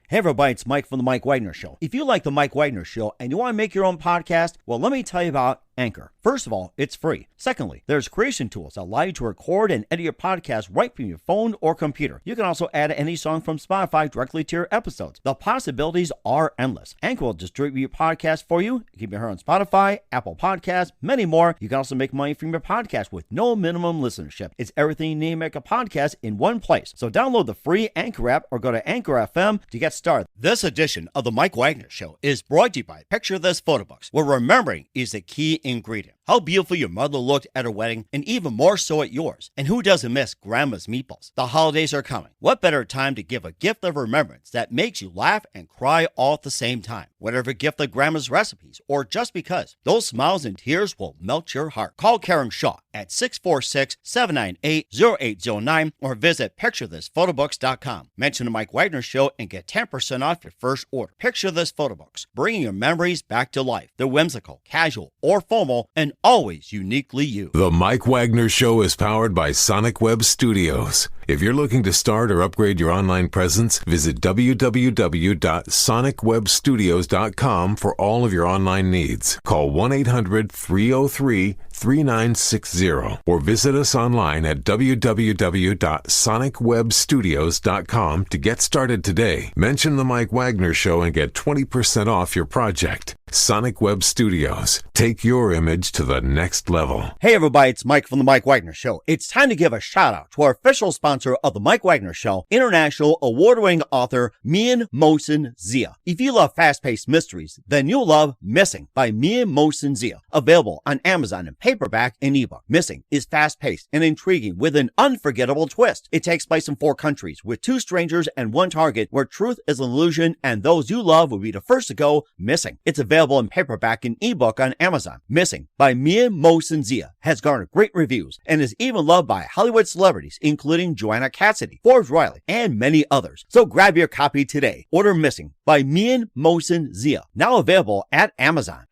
Hey everybody, it's Mike from The Mike Wagner Show. If you like The Mike Wagner Show and you want to make your own podcast, well, let me tell you about Anchor. First of all, it's free. Secondly, there's creation tools that allow you to record and edit your podcast right from your phone or computer. You can also add any song from Spotify directly to your episodes. The possibilities are endless. Anchor will distribute your podcast for you. You can be heard on Spotify, Apple Podcasts, many more. You can also make money from your podcast with no minimum listenership. It's everything you need to make a podcast in one place. So download the free Anchor app or go to Anchor FM to get started. This edition of The Mike Wagner Show is brought to you by Picture This Photo Books, where remembering is the key ingredient. How beautiful your mother looked at her wedding, and even more so at yours. And who doesn't miss Grandma's meatballs? The holidays are coming. What better time to give a gift of remembrance that makes you laugh and cry all at the same time? Whatever gift of Grandma's recipes, or just because, those smiles and tears will melt your heart. Call Karen Shaw at 646-798-0809 or visit PictureThisPhotoBooks.com. Mention the Mike Wagner Show and get 10% off your first order. Picture This Photo Books, bringing your memories back to life. They're whimsical, casual, or formal, and always uniquely you. The Mike Wagner Show is powered by Sonic Web Studios. If you're looking to start or upgrade your online presence, visit www.sonicwebstudios.com for all of your online needs. Call 1-800-303-3960 or visit us online at www.sonicwebstudios.com to get started today. Mention the Mike Wagner Show and get 20% off your project. Sonic Web Studios. Take your image to the next level. Hey everybody, it's Mike from The Mike Wagner Show. It's time to give a shout out to our official sponsor of The Mike Wagner Show, international award-winning author Mian Mohsen Zia. If you love fast-paced mysteries, then you'll love Missing by Mian Mohsen Zia. Available on Amazon in paperback and ebook. Missing is fast-paced and intriguing with an unforgettable twist. It takes place in 4 countries with 2 strangers and 1 target where truth is an illusion and those you love will be the first to go missing. It's available in paperback and ebook on Amazon. Missing by Mian Mohsen Zia has garnered great reviews and is even loved by Hollywood celebrities including Joanna Cassidy, Forbes Riley, and many others. So grab your copy today. Order Missing by Mian Mohsen Zia, now available at Amazon.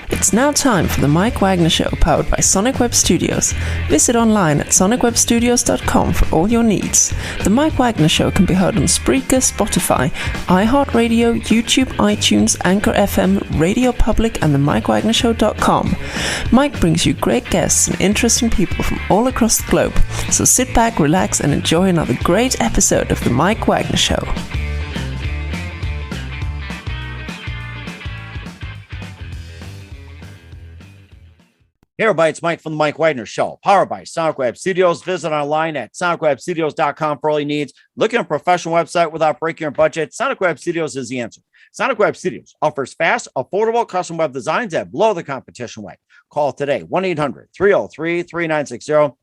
It's now time for the Mike Wagner Show, powered by Sonic Web Studios. Visit online at sonicwebstudios.com for all your needs. The Mike Wagner Show can be heard on Spreaker, Spotify, iHeartRadio, YouTube, iTunes, Anchor FM, Radio Public, and themikewagnershow.com. Mike brings you great guests and interesting people from all across the globe. So sit back, relax, and enjoy another great episode of the Mike Wagner Show. Hey everybody, it's Mike from the Mike Wagner Show, powered by Sonic Web Studios. Visit online at sonicwebstudios.com for all your needs. Looking at a professional website without breaking your budget? Sonic Web Studios is the answer. Sonic Web Studios offers fast, affordable custom web designs that blow the competition away. Call today, 1-800-303-3960.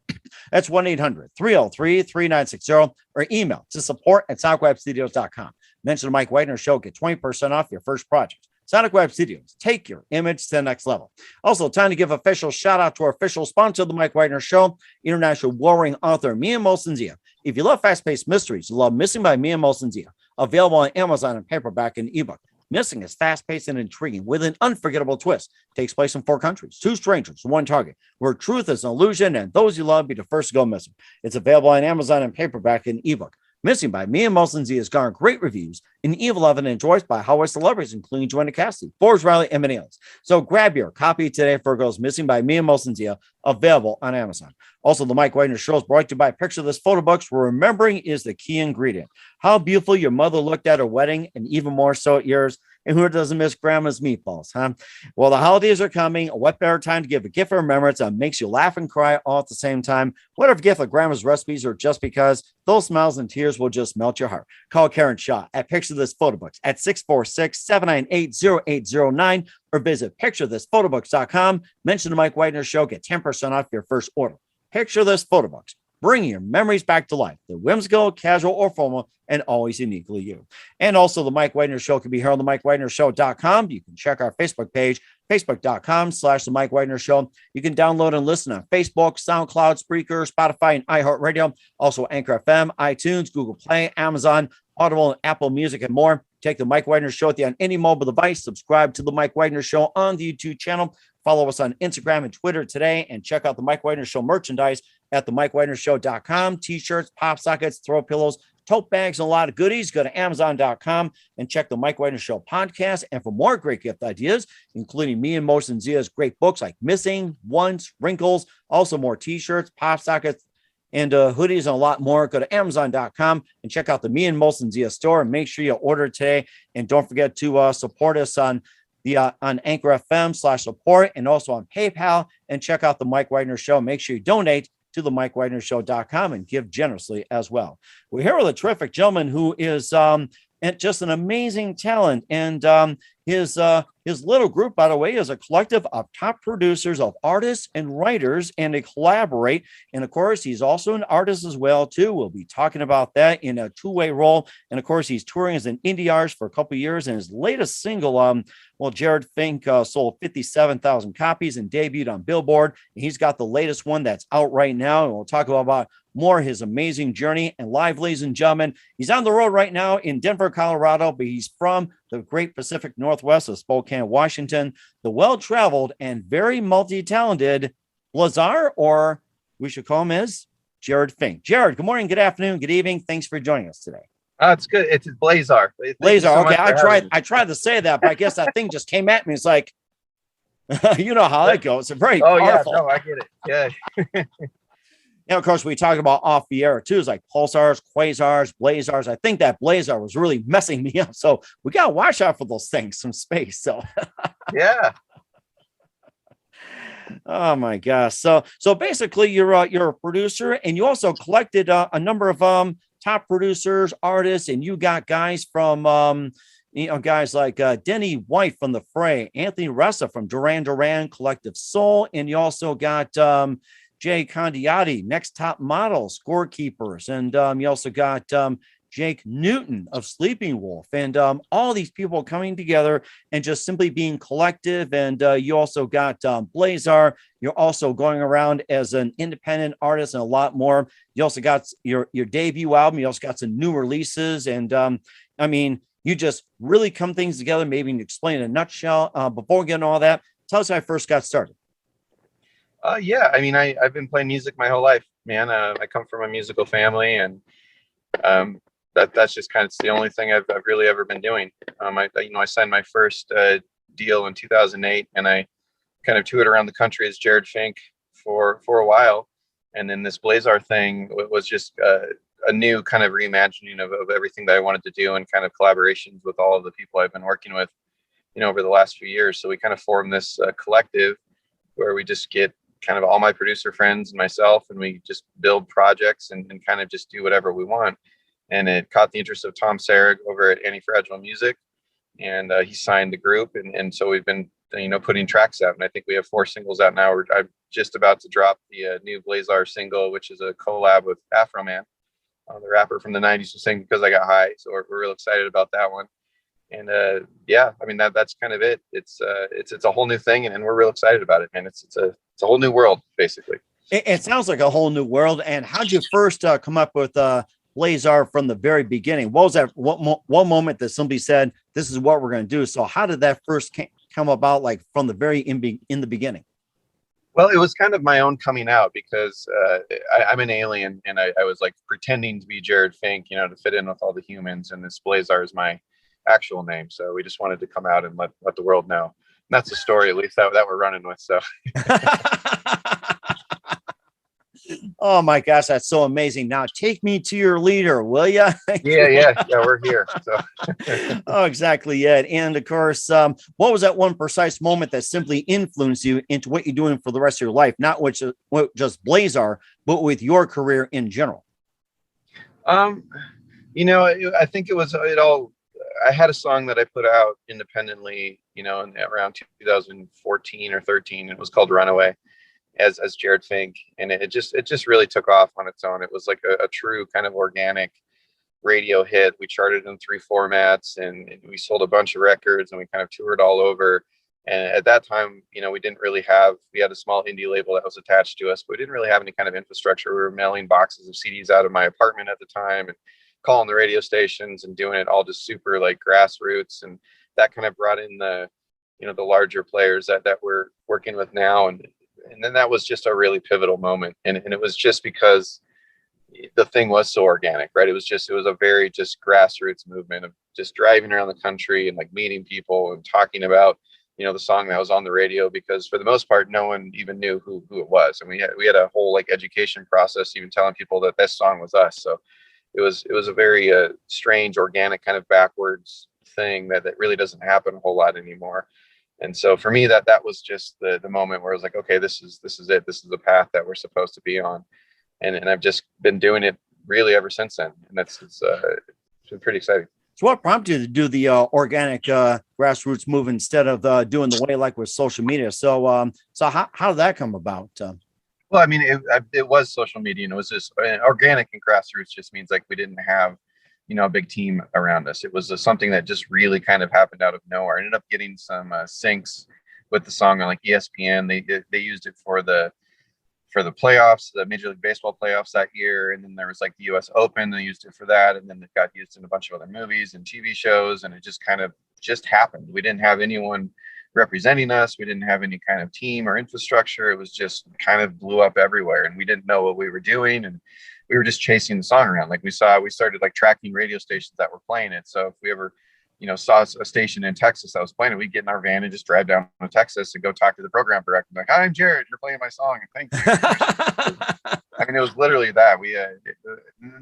That's 1-800-303-3960, or email to support@sonicwebstudios.com. Mention the Mike Wagner Show, get 20% off your first project. Sonic Web Studios, take your image to the next level. Also, time to give official shout out to our official sponsor of the Mike Wagner Show, international warring author Mian Mohsen Zia. If you love fast-paced mysteries, you love Missing by Mian Mohsen Zia, available on Amazon in paperback and ebook. Missing is fast-paced and intriguing with an unforgettable twist. Takes place in 4 countries, 2 strangers, 1 target, where truth is an illusion and those you love be the first to go missing. It's available on Amazon in paperback and ebook. Missing by Mian Mohsen Zia has garnered great reviews and even loved and enjoyed by Hollywood celebrities, including Joanna Cassidy, Forbes Riley, and many others. So grab your copy today for Girls Missing by Mian Mohsen Zia, available on Amazon. Also, the Mike Wagner Show is brought to you by Picture This Photo Books, where remembering is the key ingredient. How beautiful your mother looked at her wedding, and even more so at yours. And who doesn't miss Grandma's meatballs, huh? Well, the holidays are coming. What better time to give a gift of remembrance that makes you laugh and cry all at the same time? Whatever gift of Grandma's recipes or just because, those smiles and tears will just melt your heart. Call Karen Shaw at Picture This Photo Books at 646-798-0809 or visit PictureThisPhotoBooks.com. Mention the Mike Wagner Show, get 10% off your first order. Picture This Photo Books, bringing your memories back to life. The whimsical, casual, or formal, and always uniquely you. And also, the Mike Wagner Show can be heard on themikewagnershow.com. You can check our Facebook page, facebook.com/The Mike Wagner Show. You can download and listen on Facebook, SoundCloud, Spreaker, Spotify, and iHeartRadio. Also, Anchor FM, iTunes, Google Play, Amazon, Audible, and Apple Music, and more. Take the Mike Wagner Show on any mobile device. Subscribe to the Mike Wagner Show on the YouTube channel. Follow us on Instagram and Twitter today, and check out the Mike Wagner Show merchandise at themikewagnershow.com. T-shirts, pop sockets, throw pillows, tote bags, and a lot of goodies, go to Amazon.com and check the Mike Wagner Show podcast. And for more great gift ideas, including me and Moses and Zia's great books like Missing, Once, Wrinkles, also more t-shirts, pop sockets, and hoodies, and a lot more, go to Amazon.com and check out the Me and Moses and Zia store, and make sure you order today. And don't forget to support us on Anchor FM/support, and also on PayPal, and check out the Mike Wagner Show. Make sure you donate to the MikeWagnerShow.com and give generously as well. We're here with a terrific gentleman who is just an amazing talent, and his little group, by the way, is a collective of top producers of artists and writers, and they collaborate. And of course, he's also an artist as well too. We'll be talking about that in a two-way role. And of course, he's touring as an indie artist for a couple of years. And his latest single, Jerad Finck, sold 57,000 copies and debuted on Billboard. And he's got the latest one that's out right now, and we'll talk about more his amazing journey and live, ladies and gentlemen. He's on the road right now in Denver, Colorado, but he's from the great Pacific Northwest of Spokane, Washington, the well-traveled and very multi-talented BLAZAR, or we should call him as Jerad Finck. Jerad, good morning, good afternoon, good evening. Thanks for joining us today. It's good. It's BLAZAR. BLAZAR. Okay, I tried to say that, but I guess that thing just came at me. It's like, you know how that goes. It's very powerful. Yeah, no, I get it. Yeah. And of course, we talked about off the air too. It's like pulsars, quasars, blazars. I think that blazar was really messing me up. So we got to watch out for those things from space. So yeah. Oh my gosh. So basically you're a producer, and you also collected a number of top producers, artists, and you got guys from guys like Denny White from The Fray, Anthony Ressa from Duran Duran, Collective Soul, and you also got Jay Condiati, Next Top Model, Scorekeepers, and you also got Jake Newton of Sleeping Wolf, and all these people coming together and just simply being collective. And you also got BLAZAR. You're also going around as an independent artist and a lot more. You also got your debut album. You also got some new releases, and I mean, you just really come things together. Maybe you can explain in a nutshell. Before we get into all that, tell us how I first got started. Yeah, I mean, I've been playing music my whole life, man. I come from a musical family, and that's just kind of the only thing I've really ever been doing. I signed my first deal in 2008, and I kind of toured around the country as Jerad Finck for a while. And then this BLAZAR thing was just a new kind of reimagining of everything that I wanted to do, and kind of collaborations with all of the people I've been working with, over the last few years. So we kind of formed this collective where we just get kind of all my producer friends and myself, and we just build projects and kind of just do whatever we want. And it caught the interest of Tom Sarag over at Anti-Fragile Music, and he signed the group. And so we've been, putting tracks out, and I think we have 4 singles out now. I'm just about to drop the new BLAZAR single, which is a collab with Afro Man, the rapper from the 90s, who sang Because I Got High. So we're real excited about that one. And yeah, I mean, that's kind of it. It's a whole new thing, and we're real excited about it, man. It's a whole new world, basically. It sounds like a whole new world. And how'd you first come up with BLAZAR from the very beginning? What was that one moment that somebody said, this is what we're going to do? So how did that first come about, like from the very in the beginning? Well, it was kind of my own coming out, because I'm an alien, and I was like pretending to be Jerad Finck, to fit in with all the humans. And this BLAZAR is my actual name. So we just wanted to come out and let the world know. And that's the story, at least that we're running with. So oh my gosh, that's so amazing. Now take me to your leader, will you? yeah, we're here. So oh, exactly. Yeah. And of course, what was that one precise moment that simply influenced you into what you're doing for the rest of your life? Not just BLAZAR, but with your career in general. I think it all. I had a song that I put out independently, around 2014 or 13. It was called Runaway, as Jerad Finck. And it just really took off on its own. It was like a true kind of organic radio hit. We charted in 3 formats, and we sold a bunch of records, and we kind of toured all over. And at that time, we had a small indie label that was attached to us, but we didn't really have any kind of infrastructure. We were mailing boxes of CDs out of my apartment at the time, and calling the radio stations, and doing it all just super like grassroots. And that kind of brought in the larger players that we're working with now. And then that was just a really pivotal moment. And it was just because, the thing was so organic, right? It was a very just grassroots movement of just driving around the country and like meeting people and talking about, the song that was on the radio, because for the most part, no one even knew who it was. And we had a whole like education process, even telling people that this song was us. So it was a very strange, organic kind of backwards thing that really doesn't happen a whole lot anymore. And so for me, that was just the moment where I was like, okay, this is it. This is the path that we're supposed to be on. And I've just been doing it really ever since then. And it's been pretty exciting. So what prompted you to do the organic grassroots move instead of doing the way like with social media? So how did that come about? Well, I mean, it was social media, and it was just organic and grassroots just means like we didn't have, a big team around us. It was something that just really kind of happened out of nowhere. I ended up getting some syncs with the song on like ESPN. They used it for the playoffs, the Major League Baseball playoffs that year. And then there was like the US Open, they used it for that. And then it got used in a bunch of other movies and TV shows. And it just kind of just happened. We didn't have anyone representing us. We didn't have any kind of team or infrastructure. It was just kind of blew up everywhere. And we didn't know what we were doing. And we were just chasing the song around. Like we started like tracking radio stations that were playing it. So if we ever saw a station in Texas that was playing it, we'd get in our van and just drive down to Texas and go talk to the program director. Like, hi, I'm Jerad. You're playing my song. And thank you. I mean, it was literally that.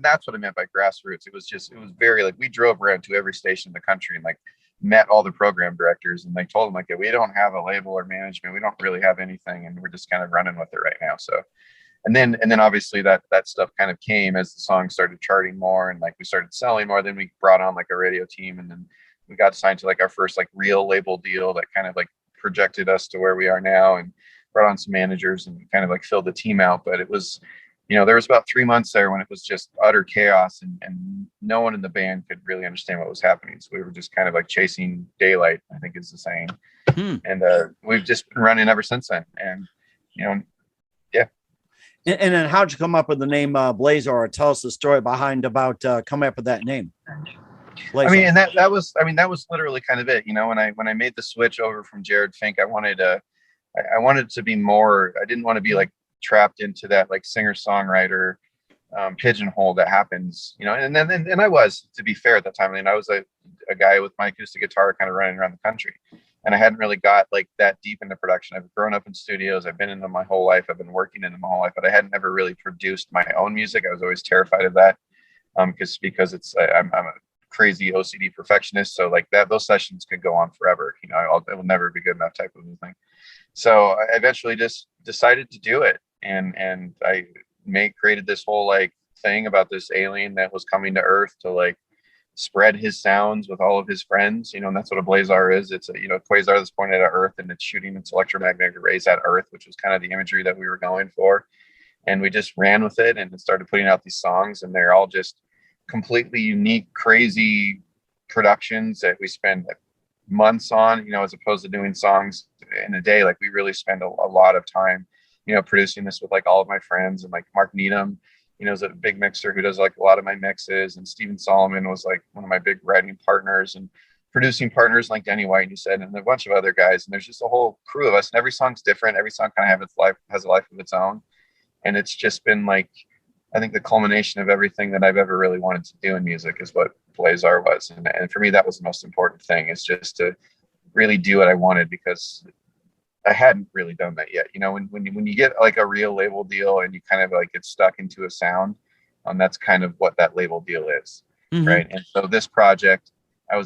That's what I meant by grassroots. It was very like, we drove around to every station in the country and like met all the program directors, and they told them like, we don't have a label or management. We don't really have anything. And we're just kind of running with it right now. So, and then obviously that stuff kind of came as the song started charting more and like we started selling more. Then we brought on like a radio team, and then we got signed to like our first like real label deal that kind of like projected us to where we are now, and brought on some managers and kind of like filled the team out. But it was, there was about 3 months there when it was just utter chaos, and no one in the band could really understand what was happening. So we were just kind of like chasing daylight, I think is the saying. And we've just been running ever since then. And, yeah. And then how'd you come up with the name BLAZAR, or tell us the story behind about coming up with that name? BLAZAR. I mean, and that was literally kind of it. When I made the switch over from Jerad Finck, I wanted to be more, I didn't want to be like trapped into that like singer-songwriter pigeonhole that happens, and I was, to be fair, at that time. I mean, I was a guy with my acoustic guitar kind of running around the country, and I hadn't really got like that deep into production. I've grown up in studios. I've been in them my whole life. I've been working in them my whole life, but I hadn't ever really produced my own music. I was always terrified of that because it's I'm a crazy OCD perfectionist. So like those sessions could go on forever. It will never be good enough type of thing. So I eventually just decided to do it. And I created this whole like thing about this alien that was coming to Earth to like spread his sounds with all of his friends, and that's what a BLAZAR is. It's a quasar that's pointed at Earth, and it's shooting its electromagnetic rays at Earth, which was kind of the imagery that we were going for. And we just ran with it and started putting out these songs, and they're all just completely unique, crazy productions that we spend months on, as opposed to doing songs in a day. Like we really spend a lot of time producing this with like all of my friends, and like Mark Needham, is a big mixer who does like a lot of my mixes, and Stephen Solomon was like one of my big writing partners and producing partners, like Denny White, you said, and a bunch of other guys. And there's just a whole crew of us, and every song's different. Every song kind of has a life of its own. And it's just been like, I think the culmination of everything that I've ever really wanted to do in music is what BLAZAR was. And for me, that was the most important thing, is just to really do what I wanted, because I hadn't really done that yet. When you get like a real label deal and you kind of like get stuck into a sound, that's kind of what that label deal is. Mm-hmm. Right. And so this project, I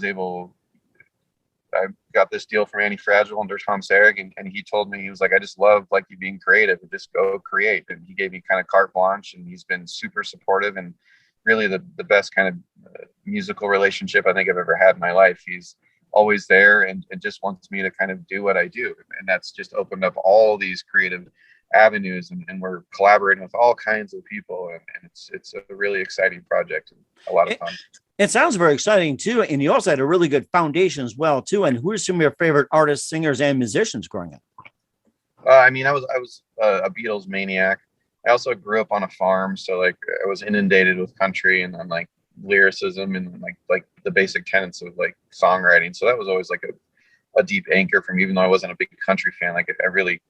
got this deal from Annie Fragile under Tom Sarek, and he told me, he was like, I just love like you being creative and just go create. And he gave me kind of carte blanche, and he's been super supportive, and really the best kind of musical relationship I think I've ever had in my life. He's always there and just wants me to kind of do what I do. And that's just opened up all these creative avenues, and we're collaborating with all kinds of people. And it's a really exciting project and a lot of fun. It sounds very exciting too. And you also had a really good foundation as well too. And who are some of your favorite artists, singers, and musicians growing up? I mean, I was a Beatles maniac. I also grew up on a farm. So like I was inundated with country and like lyricism and like the basic tenets of like songwriting. So that was always like a deep anchor for me, even though I wasn't a big country fan. Like I really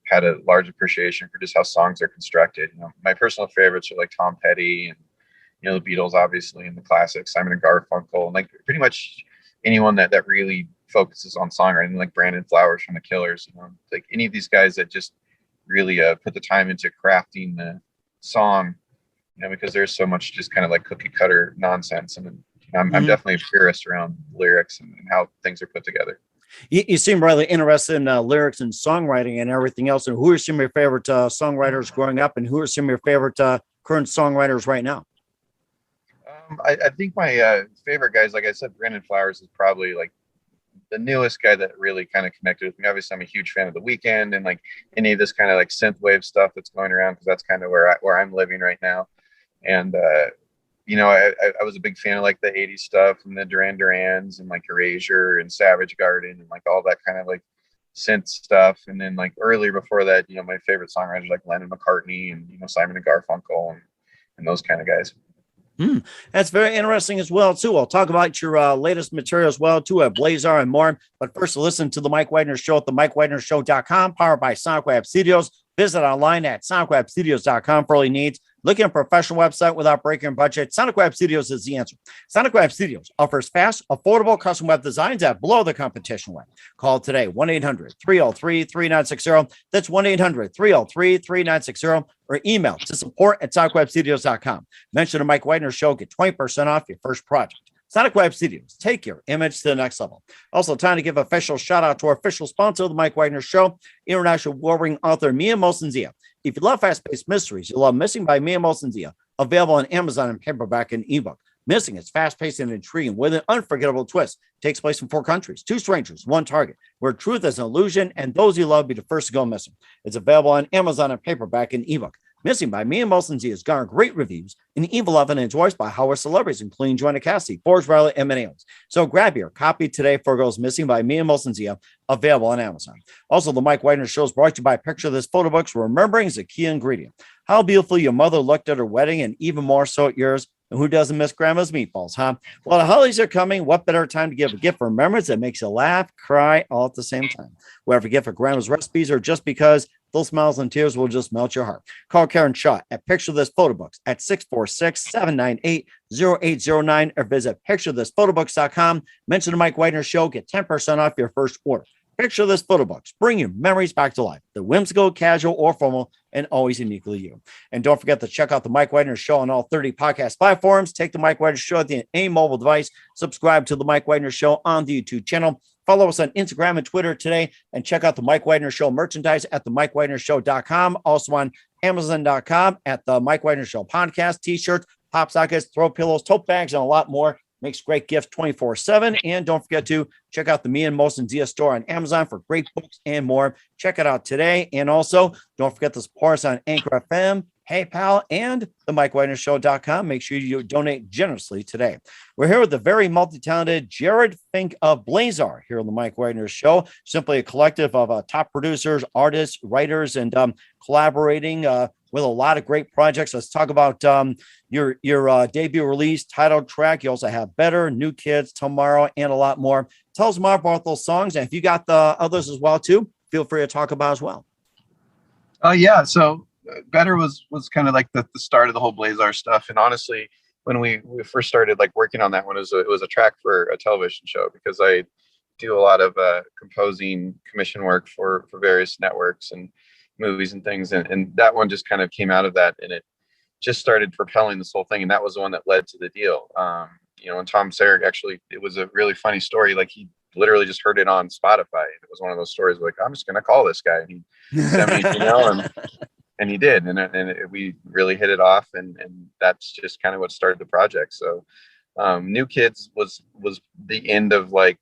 had a large appreciation for just how songs are constructed. My personal favorites are like Tom Petty and, the Beatles, obviously, and the classics, Simon and Garfunkel, and like pretty much anyone that really focuses on songwriting, like Brandon Flowers from the Killers, like any of these guys that just really put the time into crafting the song, because there's so much just kind of like cookie cutter nonsense. And I'm definitely a purist around lyrics and how things are put together. You seem really interested in lyrics and songwriting and everything else. And who are some of your favorite songwriters growing up, and who are some of your favorite current songwriters right now? I think my favorite guys, like I said, Brandon Flowers is probably like the newest guy that really kind of connected with me. Obviously, I'm a huge fan of The Weeknd and like any of this kind of like synthwave stuff that's going around, because that's kind of where I'm living right now. And I was a big fan of like the 80s stuff and the Duran Durans and like Erasure and Savage Garden and like all that kind of like synth stuff. And then like earlier before that, my favorite songwriters like Lennon McCartney and Simon and Garfunkel and those kind of guys. That's very interesting as well, too. I'll talk about your latest material as well, too, at BLAZAR and more. But first, listen to The Mike Wagner Show at themikewagnershow.com, powered by Sonic Web Studios. Visit online at sonicwebstudios.com for all your needs. Looking at a professional website without breaking your budget? Sonic Web Studios is the answer. Sonic Web Studios offers fast, affordable custom web designs that blow the competition away. Call today, 1-800-303-3960. That's 1-800-303-3960. Or email to support@sonicwebstudios.com. Mention the Mike Wagner Show. Get 20% off your first project. Sonic Web Studios, take your image to the next level. Also, time to give a official shout out to our official sponsor of the Mike Wagner Show, international award-winning author Mia Mosensia. If you love fast-paced mysteries, you'll love Missing by Mia Mosensia, available on Amazon in paperback and ebook. Missing is fast-paced and intriguing with an unforgettable twist. Takes place in 4 countries, 2 strangers, 1 target, where truth is an illusion and those you love be the first to go missing. It's available on Amazon in paperback and ebook. Missing by Mia Mosensia has garnered great reviews, and Evil Eleven is voiced by Howard celebrities, including Joanna Cassidy, Forrest Riley, and many others. So grab your copy today for Girls Missing by Mia Mosensia, available on Amazon. Also, the Mike Wagner Show is brought to you by Picture This Photo Books. Remembering is a key ingredient. How beautiful your mother looked at her wedding, and even more so at yours. And who doesn't miss grandma's meatballs, huh? Well, the holidays are coming. What better time to give a gift for remembrance that makes you laugh, cry, all at the same time? Whether a gift for grandma's recipes or just because those smiles and tears will just melt your heart. Call Karen Shaw at Picture This Photo Books at 646-798-0809 or visit picturethisphotoBooks.com. Mention the Mike Wagner Show. Get 10% off your first order. Picture This Photo Books. Bring your memories back to life. The whimsical, casual, or formal, and always uniquely you. And don't forget to check out the Mike Wagner Show on all 30 podcast platforms. Take the Mike Wagner Show at any mobile device. Subscribe to the Mike Wagner Show on the YouTube channel. Follow us on Instagram and Twitter today, and check out the Mike Wagner Show merchandise at themikewagnershow.com. Also on Amazon.com at the Mike Wagner Show podcast, t-shirts, pop sockets, throw pillows, tote bags, and a lot more. Makes great gifts 24/7. And don't forget to check out the Mia Mosensia store on Amazon for great books and more. Check it out today. And also, don't forget to support us on Anchor FM, PayPal, and the MikeWagnerShow.com. Make sure you donate generously today. We're here with the very multi-talented Jerad Finck of BLAZAR here on the Mike Wagner Show. Simply a collective of top producers, artists, writers, and collaborating with a lot of great projects. Let's talk about your debut release, title track. You also have Better, New Kids, Tomorrow, and a lot more. Tell us more about those songs. And if you got the others as well, too, feel free to talk about as well. Yeah. So Better was kind of like the start of the whole BLAZAR stuff. And honestly, when we first started like working on that one, it was a track for a television show, because I do a lot of composing commission work for various networks and movies and things. And that one just kind of came out of that, and it just started propelling this whole thing. And that was the one that led to the deal. And Tom Sarek, actually, it was a really funny story. Like, he literally just heard it on Spotify. It was one of those stories where, like, I'm just going to call this guy. And he sent me an email, and he did. And we really hit it off. And that's just kind of what started the project. So New Kids was the end of like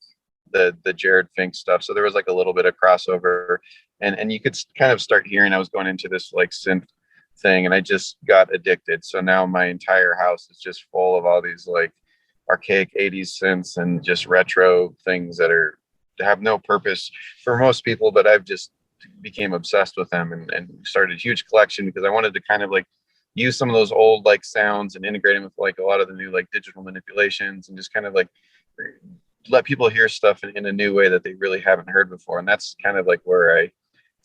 the Jerad Finck stuff. So there was like a little bit of crossover, and you could kind of start hearing I was going into this like synth thing, and I just got addicted. So now my entire house is just full of all these like archaic 80s synths and just retro things that have no purpose for most people, but I've just became obsessed with them and started a huge collection, because I wanted to kind of like use some of those old like sounds and integrate them with like a lot of the new like digital manipulations, and just kind of like let people hear stuff in a new way that they really haven't heard before. And that's kind of like where I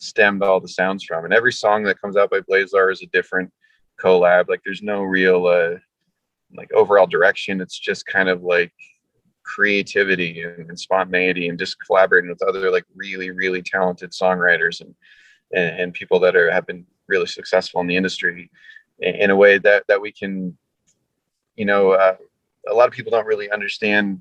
stemmed all the sounds from. And every song that comes out by BLAZAR is a different collab. Like there's no real like overall direction. It's just kind of like creativity and spontaneity and just collaborating with other like really, really talented songwriters and people that have been really successful in the industry in a way that we can, you know, a lot of people don't really understand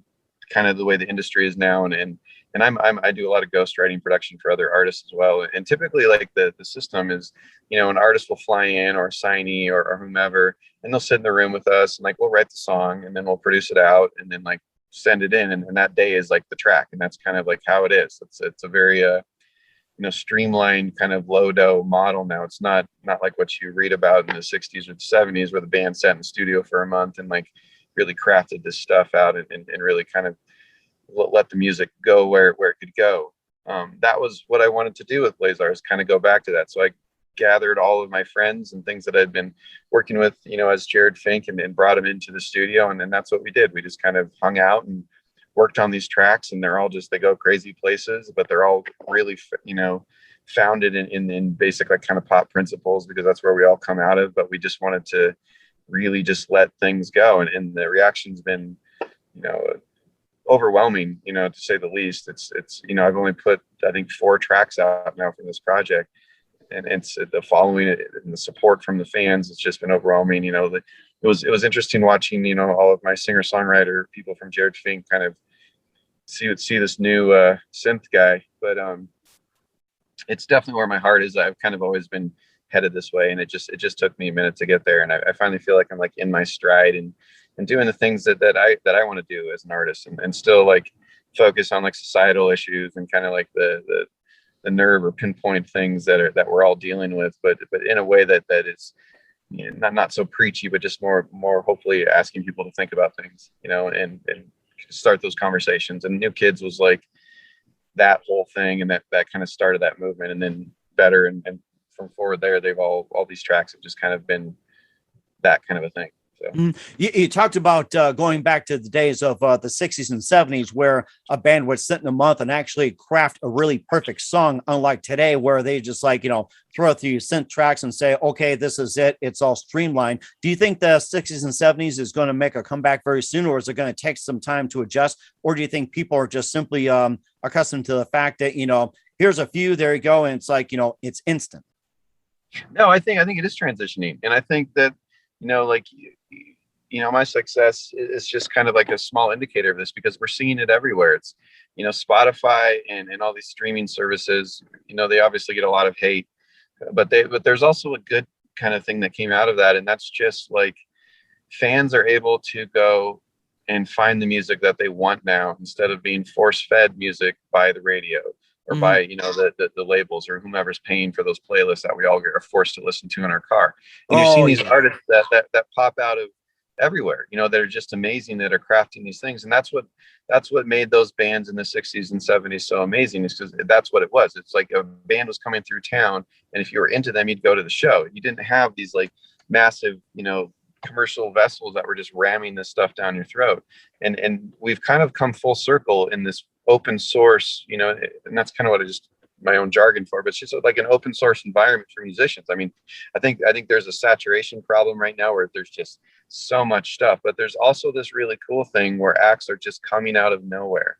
kind of the way the industry is now. And I do a lot of ghostwriting production for other artists as well. And typically like the system is, you know, an artist will fly in or a signee or whomever, and they'll sit in the room with us and like, we'll write the song and then we'll produce it out and then like send it in. And that day is like the track. And that's kind of like how it is. It's a very, you know, streamlined kind of low-dough model now. It's not like what you read about in the 60s or the 70s where the band sat in the studio for a month and like really crafted this stuff out and really kind of let the music go where it could go. That was what I wanted to do with BLAZAR, is kind of go back to that. So I gathered all of my friends and things that I'd been working with, you know, as Jerad Finck and brought them into the studio. And then that's what we did. We just kind of hung out and worked on these tracks, and they're all just, they go crazy places, but they're all really, you know, founded in basic like kind of pop principles, because that's where we all come out of. But we just wanted to really just let things go. And the reaction's been, you know, overwhelming, you know, to say the least. It's, you know, I've only put, I think 4 tracks out now from this project, and it's the following and the support from the fans. It's just been overwhelming. You know, it was interesting watching, you know, all of my singer-songwriter people from Jerad Finck kind of see this new synth guy. But it's definitely where my heart is. I've kind of always been headed this way, and it just took me a minute to get there. And I finally feel like I'm like in my stride and doing the things that I want to do as an artist, and still like focus on like societal issues and kind of like the nerve or pinpoint things that we're all dealing with, but in a way that is, you know, not so preachy, but just more hopefully asking people to think about things, you know, and start those conversations. And New Kids was like that whole thing, and that kind of started that movement. And then Better and from forward there, they've all these tracks have just kind of been that kind of a thing. So. You talked about going back to the days of the 60s and 70s, where a band would sit in a month and actually craft a really perfect song, unlike today, where they just like, you know, throw a few synth tracks and say, okay, this is it. It's all streamlined. Do you think the 60s and 70s is going to make a comeback very soon, or is it going to take some time to adjust? Or do you think people are just simply accustomed to the fact that, you know, here's a few, there you go, and it's like, you know, it's instant? No, I think it is transitioning. And I think that, you know, like, you know, my success is just kind of like a small indicator of this, because we're seeing it everywhere. It's, you know, Spotify and all these streaming services, you know, they obviously get a lot of hate, but there's also a good kind of thing that came out of that. And that's just like fans are able to go and find the music that they want now, instead of being force fed music by the radio or by, you know, the labels or whomever's paying for those playlists that we all are forced to listen to in our car. And you're seeing these artists that pop out of everywhere, you know, that are just amazing, that are crafting these things. And that's what made those bands in the 60s and 70s so amazing, is because that's what it was. It's like a band was coming through town, and if you were into them, you'd go to the show. You didn't have these like massive, you know, commercial vessels that were just ramming this stuff down your throat. And we've kind of come full circle in this open source, you know, and that's kind of what my own jargon for, but it's just like an open source environment for musicians. I mean, I think there's a saturation problem right now where there's just so much stuff, but there's also this really cool thing where acts are just coming out of nowhere,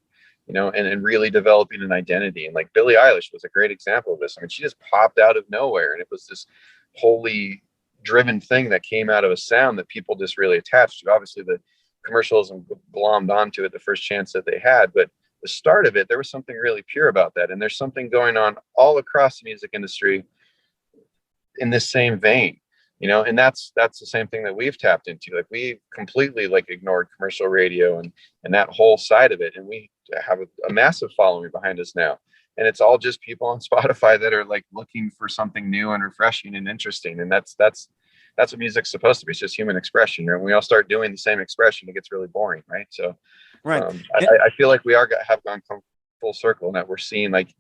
you know, and really developing an identity. And like Billie Eilish was a great example of this. I mean, she just popped out of nowhere, and it was this wholly driven thing that came out of a sound that people just really attached to. Obviously the commercialism glommed onto it the first chance that they had, but the start of it, there was something really pure about that. And there's something going on all across the music industry in this same vein, you know, and that's the same thing that we've tapped into. Like we completely like ignored commercial radio and that whole side of it. And we have a massive following behind us now. And it's all just people on Spotify that are like looking for something new and refreshing and interesting. And that's what music's supposed to be. It's just human expression. And we all start doing the same expression, it gets really boring, right? So right. I feel like we have gone full circle, and that we're seeing like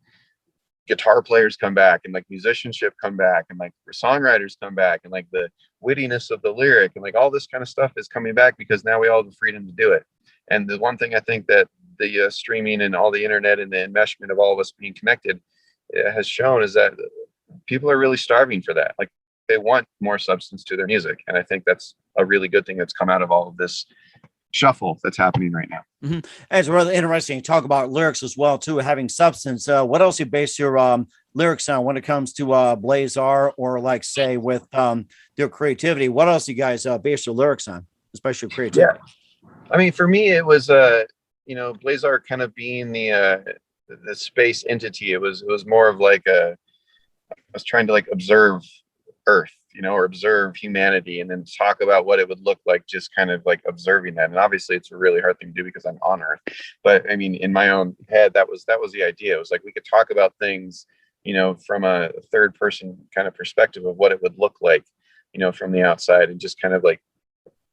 guitar players come back, and like musicianship come back, and like songwriters come back, and like the wittiness of the lyric, and like all this kind of stuff is coming back because now we all have the freedom to do it. And the one thing I think that the streaming and all the internet and the enmeshment of all of us being connected has shown is that people are really starving for that. Like, they want more substance to their music. And I think that's a really good thing that's come out of all of this shuffle that's happening right now. Mm-hmm. And it's really interesting to talk about lyrics as well, too, having substance. What else you base your lyrics on when it comes to BLAZAR, or like, say, with their creativity? What else you guys base your lyrics on, especially creativity? Yeah. I mean, for me, it was, BLAZAR kind of being the space entity. It was more of like I was trying to like observe Earth, or observe humanity, and then talk about what it would look like just kind of like observing that. And obviously it's a really hard thing to do because I'm on Earth, but I mean, in my own head, that was the idea. It was like, we could talk about things, from a third person kind of perspective of what it would look like, from the outside, and just kind of like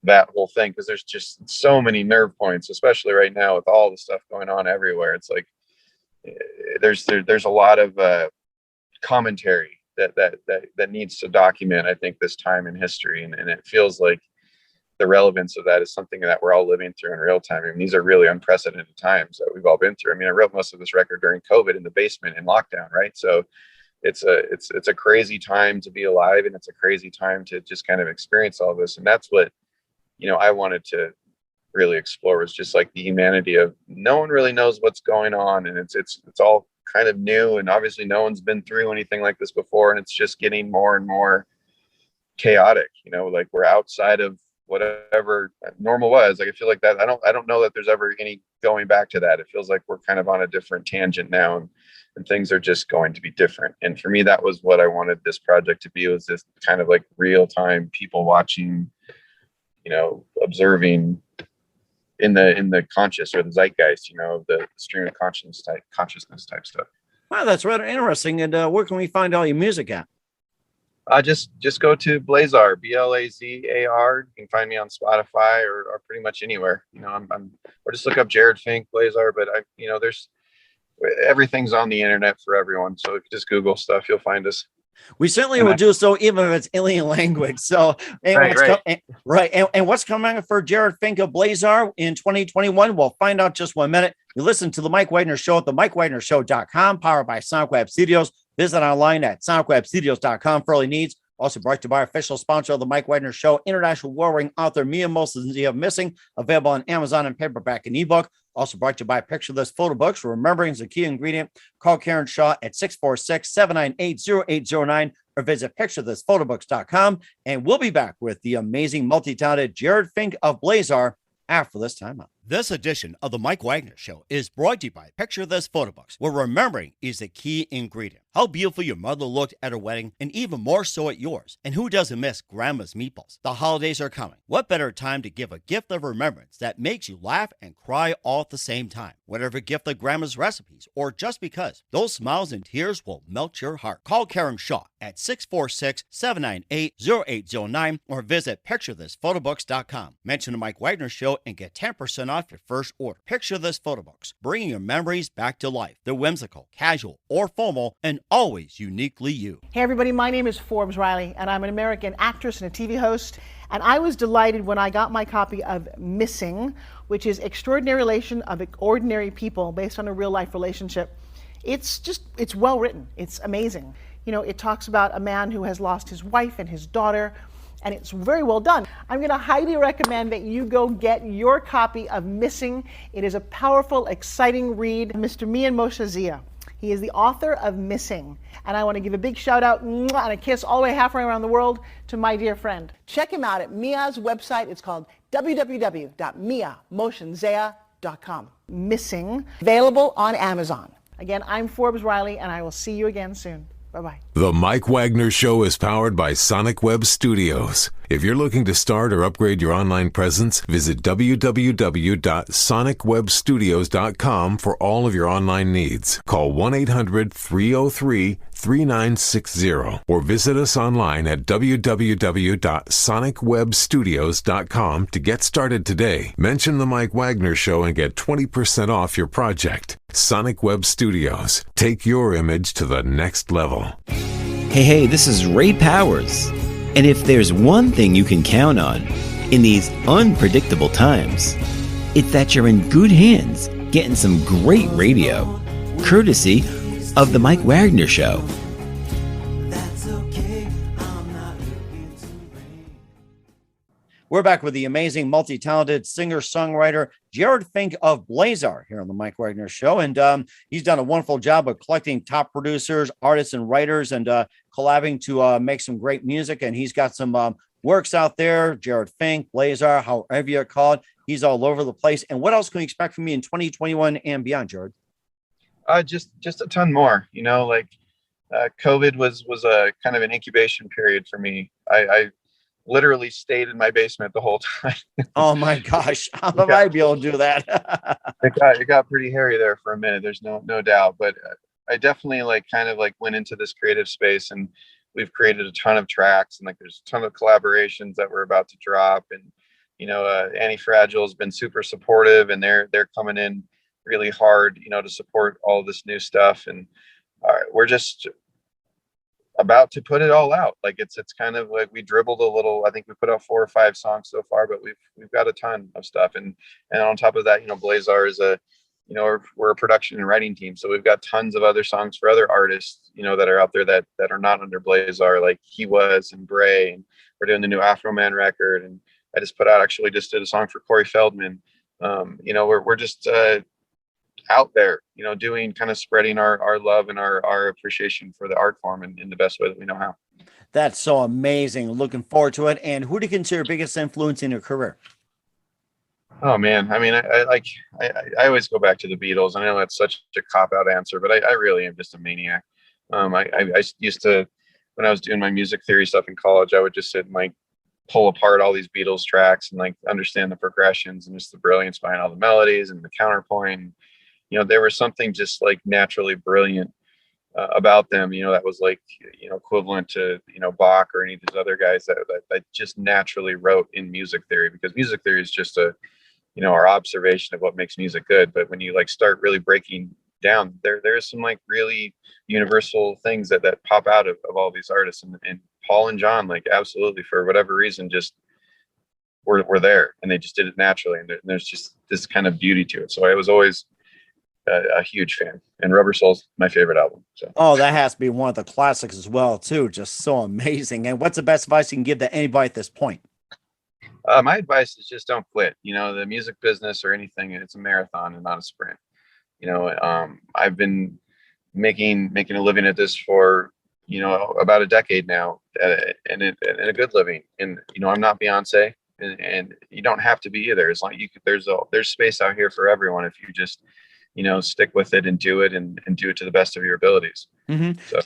that whole thing, because there's just so many nerve points, especially right now with all the stuff going on everywhere. It's like there's a lot of commentary that needs to document, I think, this time in history, and it feels like the relevance of that is something that we're all living through in real time. I mean, these are really unprecedented times that we've all been through. I mean, I wrote most of this record during COVID in the basement in lockdown, right? So it's a crazy time to be alive, and it's a crazy time to just kind of experience all this. And that's what I wanted to really explore, was just like the humanity of, no one really knows what's going on, and it's all kind of new, and obviously no one's been through anything like this before, and it's just getting more and more chaotic. Like, we're outside of whatever normal was. Like, I feel like that I don't know that there's ever any going back to that. It feels like we're kind of on a different tangent now, and things are just going to be different. And for me, that was what I wanted this project to be, was this kind of like real time people watching, observing in the conscious, or the zeitgeist, the stream of consciousness type stuff. Wow, that's rather interesting. And where can we find all your music at? Just go to BLAZAR, BLAZAR. You can find me on Spotify or pretty much anywhere. Or just look up Jerad Finck, BLAZAR. But there's everything's on the internet for everyone. So if you just Google stuff, you'll find us. We certainly will do so, even if it's alien language. So, and what's coming for Jerad Finck of BLAZAR in 2021? We'll find out just 1 minute. You listen to the Mike Wagner Show at the MikeWagnerShow.com, powered by Sonic Web Studios. Visit online at SonicWebStudios.com for all your needs. Also brought to you by official sponsor of the Mike Wagner Show, international warring author Mia Moselzia Missing, available on Amazon and paperback and ebook. Also brought to you by Picture This Photo Books. Remembering is a key ingredient. Call Karen Shaw at 646-798-0809 or visit picturethisphotobooks.com. And we'll be back with the amazing, multi-talented Jerad Finck of BLAZAR after this time out. This edition of the Mike Wagner Show is brought to you by Picture This Photo Books, where remembering is the key ingredient. How beautiful your mother looked at her wedding, and even more so at yours. And who doesn't miss Grandma's meatballs? The holidays are coming. What better time to give a gift of remembrance that makes you laugh and cry all at the same time? Whatever gift of Grandma's recipes, or just because, those smiles and tears will melt your heart. Call Karen Shaw at 646-798-0809 or visit picturethisphotobooks.com. Mention the Mike Wagner Show and get 10% off your first order. Picture This Photo Books, bringing your memories back to life. They're whimsical, casual, or formal, and always uniquely you. Hey everybody, my name is Forbes Riley, and I'm an American actress and a TV host. And I was delighted when I got my copy of Missing, which is Extraordinary Relation of Ordinary People, based on a real life relationship. It's well written. It's amazing. It talks about a man who has lost his wife and his daughter, and it's very well done. I'm going to highly recommend that you go get your copy of Missing. It is a powerful, exciting read. Mr. Mian Moshazia. He is the author of Missing. And I want to give a big shout out and a kiss all the way halfway around the world to my dear friend. Check him out at Mia's website. It's called www.miamoshenzea.com. Missing, available on Amazon. Again, I'm Forbes Riley, and I will see you again soon. Bye-bye. The Mike Wagner Show is powered by Sonic Web Studios. If you're looking to start or upgrade your online presence, visit www.sonicwebstudios.com for all of your online needs. Call 1-800-303-3960 or visit us online at www.sonicwebstudios.com to get started today. Mention the Mike Wagner Show and get 20% off your project. Sonic Web Studios. Take your image to the next level. Hey, this is Ray Powers. And if there's one thing you can count on in these unpredictable times, it's that you're in good hands getting some great radio, courtesy of The Mike Wagner Show. We're back with the amazing, multi-talented singer-songwriter Jerad Finck of BLAZAR here on the Mike Wagner Show. And he's done a wonderful job of collecting top producers, artists, and writers, and collabing to make some great music. And he's got some works out there, Jerad Finck, BLAZAR, however you call it. He's all over the place. And what else can we expect from you in 2021 and beyond, Jerad? Just a ton more. You know, like COVID was a kind of an incubation period for me. I literally stayed in my basement the whole time. Oh my gosh. How would I be able to do that? It got pretty hairy there for a minute. There's no doubt, but I definitely went into this creative space, and we've created a ton of tracks, and like there's a ton of collaborations that we're about to drop. And, you know, Anti-Fragile has been super supportive, and they're coming in really hard, you know, to support all this new stuff. And we're just about to put it all out. Like it's kind of like we dribbled a little. I think we put out 4 or 5 songs so far, but we've got a ton of stuff. And on top of that, you know, BLAZAR is we're a production and writing team, so we've got tons of other songs for other artists, you know, that are out there that are not under BLAZAR, like He Was and Bray, and we're doing the new Afro Man record. And I just did a song for Corey Feldman. You know, we're just out there, you know, doing, kind of spreading our love and our appreciation for the art form in the best way that we know how. That's so amazing. Looking forward to it. And who do you consider biggest influence in your career? Oh man, I mean, I always go back to the Beatles. I know that's such a cop-out answer, but I really am just a maniac. I used to, when I was doing my music theory stuff in college, I would just sit and like pull apart all these Beatles tracks and like understand the progressions and just the brilliance behind all the melodies and the counterpoint. You know, there was something just like naturally brilliant about them, you know, that was like, you know, equivalent to, you know, Bach or any of these other guys that just naturally wrote in music theory, because music theory is just you know, our observation of what makes music good. But when you like start really breaking down, there's some like really universal things that pop out of all these artists, and Paul and John, like absolutely, for whatever reason, just were there, and they just did it naturally. And there's just this kind of beauty to it. So I was always a huge fan, and Rubber Soul's my favorite album. So. Oh, that has to be one of the classics as well too. Just so amazing. And what's the best advice you can give to anybody at this point? My advice is just don't quit. You know, the music business or anything, it's a marathon and not a sprint. You know, I've been making a living at this for, you know, about a decade now, and a good living. And, you know, I'm not Beyonce, and you don't have to be either. As long as there's space out here for everyone if you just, you know, stick with it and do it and do it to the best of your abilities. Mm-hmm. So.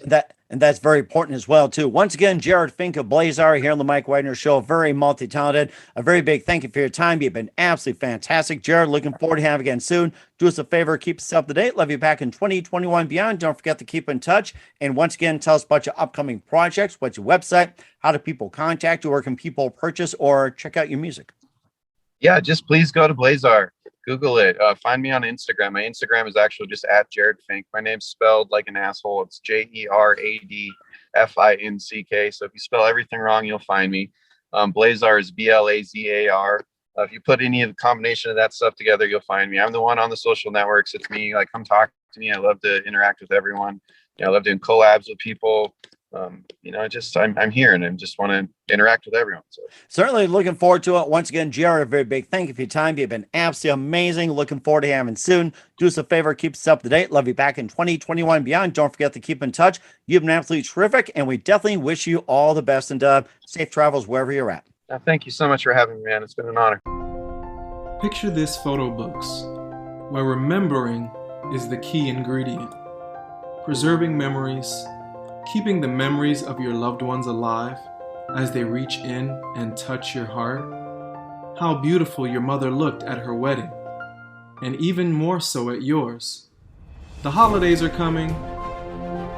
That's very important as well too. Once again, Jerad Finck of BLAZAR here on the Mike Wagner Show. Very multi-talented. A very big thank you for your time. You've been absolutely fantastic, Jerad. Looking forward to having you again soon. Do us a favor, keep us up to date. Love you back in 2021 beyond. Don't forget to keep in touch. And once again, tell us about your upcoming projects. What's your website? How do people contact you? Where can people purchase or check out your music? Yeah, just please go to BLAZAR. Google it. Find me on Instagram. My Instagram is actually just at Jerad Finck. My name's spelled like an asshole. It's JeradFinck. So if you spell everything wrong, you'll find me. BLAZAR is BLAZAR. If you put any of the combination of that stuff together, you'll find me. I'm the one on the social networks. It's me. Like, come talk to me. I love to interact with everyone. You know, I love doing collabs with people. You know, I'm here, and I just want to interact with everyone. So certainly looking forward to it. Once again, Jerad, a very big thank you for your time. You've been absolutely amazing. Looking forward to having soon. Do us a favor, keep us up to date. Love you back in 2021 and beyond. Don't forget to keep in touch. You've been absolutely terrific, and we definitely wish you all the best and safe travels wherever you're at. Thank you so much for having me, man. It's been an honor. Picture this photo books, where remembering is the key ingredient. Preserving memories, keeping the memories of your loved ones alive as they reach in and touch your heart. How beautiful your mother looked at her wedding, and even more so at yours. The holidays are coming.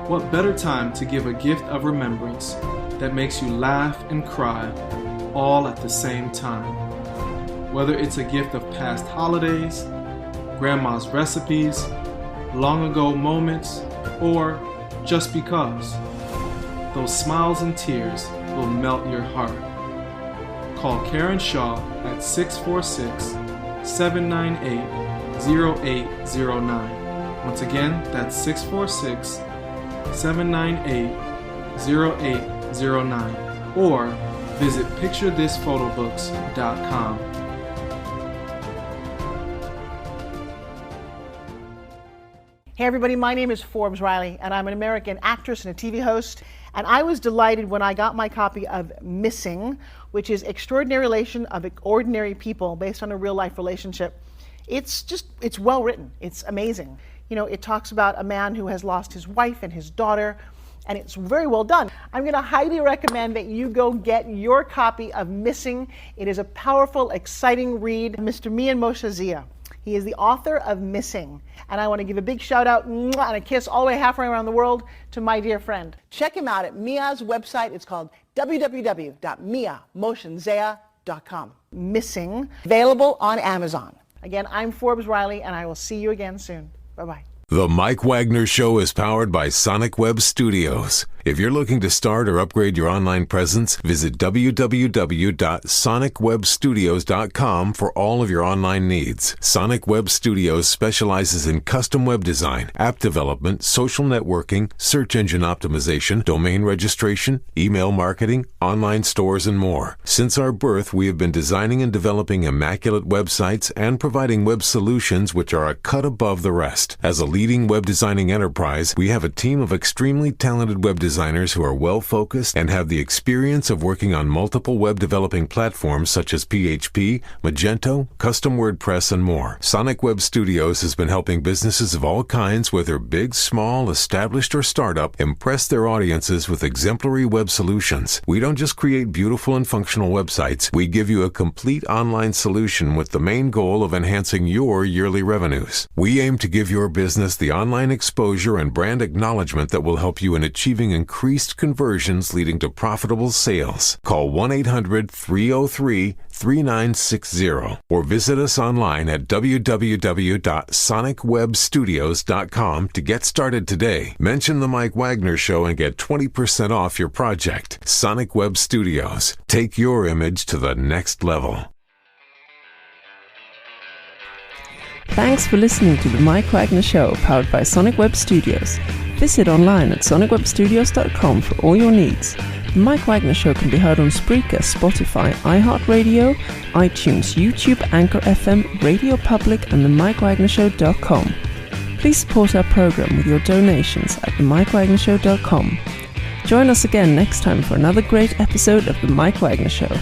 What better time to give a gift of remembrance that makes you laugh and cry all at the same time? Whether it's a gift of past holidays, grandma's recipes, long ago moments, or just because. Those smiles and tears will melt your heart. Call Karen Shaw at 646-798-0809 Once again, that's 646-798-0809 or visit picturethisphotobooks.com. Hey everybody, my name is Forbes Riley and I'm an American actress and a TV host, and I was delighted when I got my copy of Missing, which is Extraordinary Relation of Ordinary People based on a real life relationship. It's well written, it's amazing. You know, it talks about a man who has lost his wife and his daughter, and it's very well done. I'm going to highly recommend that you go get your copy of Missing. It is a powerful, exciting read. Mr. Mian Moshe Zia. He is the author of Missing. And I want to give a big shout out and a kiss all the way halfway around the world to my dear friend. Check him out at Mia's website. It's called www.miamoshenzea.com. Missing, available on Amazon. Again, I'm Forbes Riley, and I will see you again soon. Bye-bye. The Mike Wagner Show is powered by Sonic Web Studios. If you're looking to start or upgrade your online presence, visit www.sonicwebstudios.com for all of your online needs. Sonic Web Studios specializes in custom web design, app development, social networking, search engine optimization, domain registration, email marketing, online stores, and more. Since our birth, we have been designing and developing immaculate websites and providing web solutions which are a cut above the rest. As a leading web designing enterprise, we have a team of extremely talented web designers who are well-focused and have the experience of working on multiple web developing platforms such as PHP, Magento, custom WordPress, and more. Sonic Web Studios has been helping businesses of all kinds, whether big, small, established, or startup, impress their audiences with exemplary web solutions. We don't just create beautiful and functional websites. We give you a complete online solution with the main goal of enhancing your yearly revenues. We aim to give your business the online exposure and brand acknowledgement that will help you in achieving increased conversions leading to profitable sales. Call 1-800-303-3960 or visit us online at www.sonicwebstudios.com to get started today. Mention the Mike Wagner Show and get 20% off your project. Sonic Web Studios. Take your image to the next level. Thanks for listening to The Mike Wagner Show, powered by Sonic Web Studios. Visit online at sonicwebstudios.com for all your needs. The Mike Wagner Show can be heard on Spreaker, Spotify, iHeartRadio, iTunes, YouTube, Anchor FM, Radio Public, and themikewagnershow.com. Please support our program with your donations at themikewagnershow.com. Join us again next time for another great episode of The Mike Wagner Show.